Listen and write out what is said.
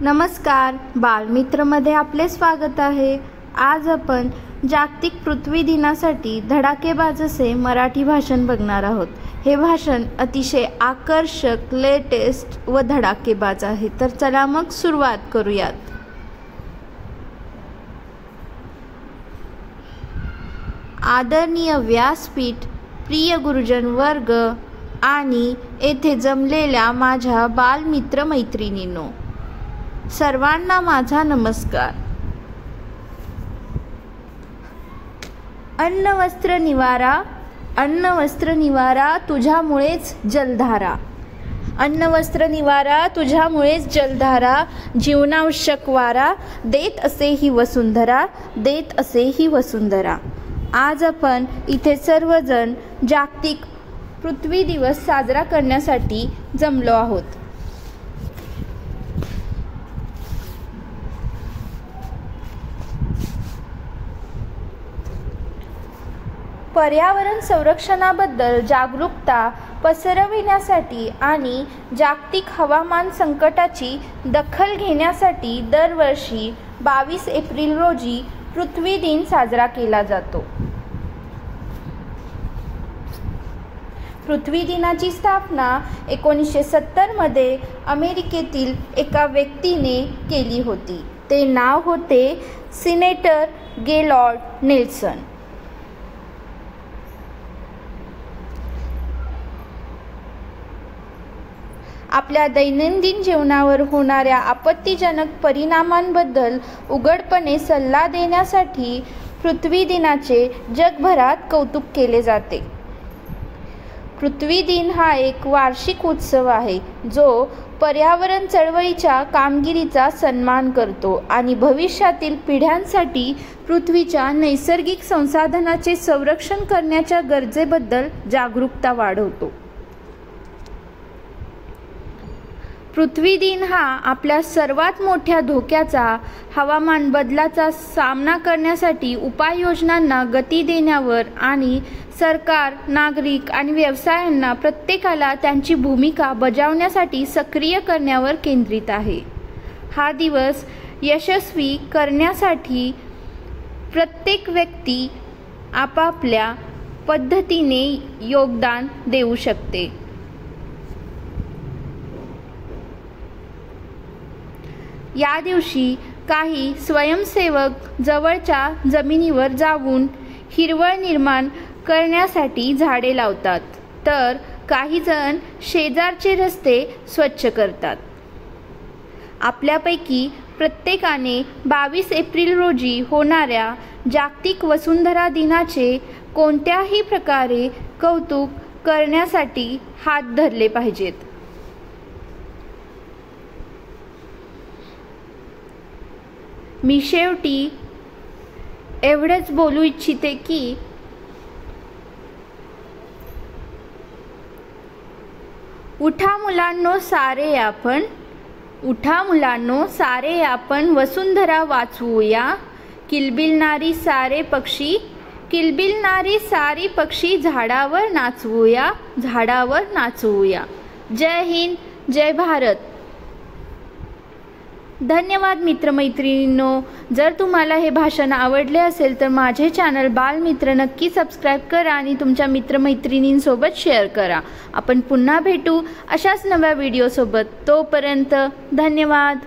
नमस्कार, बालमित्रमध्ये आपले स्वागत आहे। आज आपण जागतिक पृथ्वी दिनासाठी धडाकेबाज असे मराठी भाषण बघणार आहोत। हे भाषण अतिशय आकर्षक, लेटेस्ट व धडाकेबाज आहे। तर चला मग सुरुवात करूयात। आदरणीय व्यासपीठ, प्रिय गुरुजन वर्ग आणि येथे जमलेल्या माझ्या बालमित्र मैत्रिणींनो, सर्वांना माझा नमस्कार। अन्न वस्त्र निवारा, अन्न वस्त्र निवारा तुझ्यामुळेच जलधारा, अन्न वस्त्र निवारा तुझ्यामुळेच जलधारा, जीवनावश्यक वारा देत असे ही वसुंधरा, देत असे ही वसुंधरा। आज आपण इथे सर्वजण जागतिक पृथ्वी दिवस साजरा करण्यासाठी जमलो आहोत। पर्यावरण संरक्षणाबद्दल जागरूकता पसरविण्यासाठी आणि जागतिक हवामान संकटाची दखल घेण्यासाठी दरवर्षी 22 एप्रिल रोजी पृथ्वी दिन साजरा केला जातो। पृथ्वी दिनाची स्थापना 1970 मध्ये अमेरिकेतील एका व्यक्तीने केली होती। ते नाव होते सिनेटर गेलॉर्ड नेल्सन। आपल्या दैनंदिन जीवनावर होणाऱ्या आपत्तीजनक परिणामांबद्दल उघडपणे सल्ला देण्यासाठी पृथ्वी दिनाचे जगभरात कौतुक केले जाते। पृथ्वी दिन हा एक वार्षिक उत्सव आहे जो पर्यावरण चळवळीच्या कामगिरीचा सन्मान करतो आणि भविष्यातील पिढ्यांसाठी पृथ्वीच्या नैसर्गिक संसाधनाचे संरक्षण करण्याच्या गरजेबद्दल जागरूकता वाढवतो। पृथ्वी दिन हा आपल्या सर्वात मोठ्या धोक्याचा, हवामान बदलाचा सामना करण्यासाठी उपाययोजनांना गती देण्यावर आणि सरकार, नागरिक आणि व्यवसायांना प्रत्येकाला त्यांची भूमिका बजावण्यासाठी सक्रिय करण्यावर केंद्रित आहे। हा दिवस यशस्वी करण्यासाठी प्रत्येक व्यक्ती आपापल्या पद्धतीने योगदान देऊ शकते। या दिवशी काही स्वयंसेवक जवळच्या जमिनीवर जाऊन हिरवळ निर्माण करण्यासाठी झाडे लावतात, तर काही जण शेजारचे रस्ते स्वच्छ करतात। आपल्यापैकी प्रत्येकाने 22 एप्रिल रोजी होणाऱ्या जागतिक वसुंधरा दिनाचे कोणत्याही प्रकारे कौतुक करण्यासाठी हात धरले पाहिजेत। मी शेवटी एवढंच बोलू इच्छिते की उठा मुलांनो सारे आपण, उठा मुलांनो सारे आपण वसुंधरा वाचवूया, किलबिलणारी सारे पक्षी, किलबिलणारी सारी पक्षी झाडावर नाचवूया, झाडावर नाचवूया। जय हिंद, जय भारत। धन्यवाद मित्रमैत्रिणींनो। जर तुम्हाला हे भाषण आवडले असेल तर माझे चॅनल बालमित्र नक्की सबस्क्राईब करा आणि तुमच्या मित्रमैत्रिणींसोबत शेअर करा। आपण पुन्हा भेटू अशाच नव्या व्हिडिओसोबत। तोपर्यंत धन्यवाद।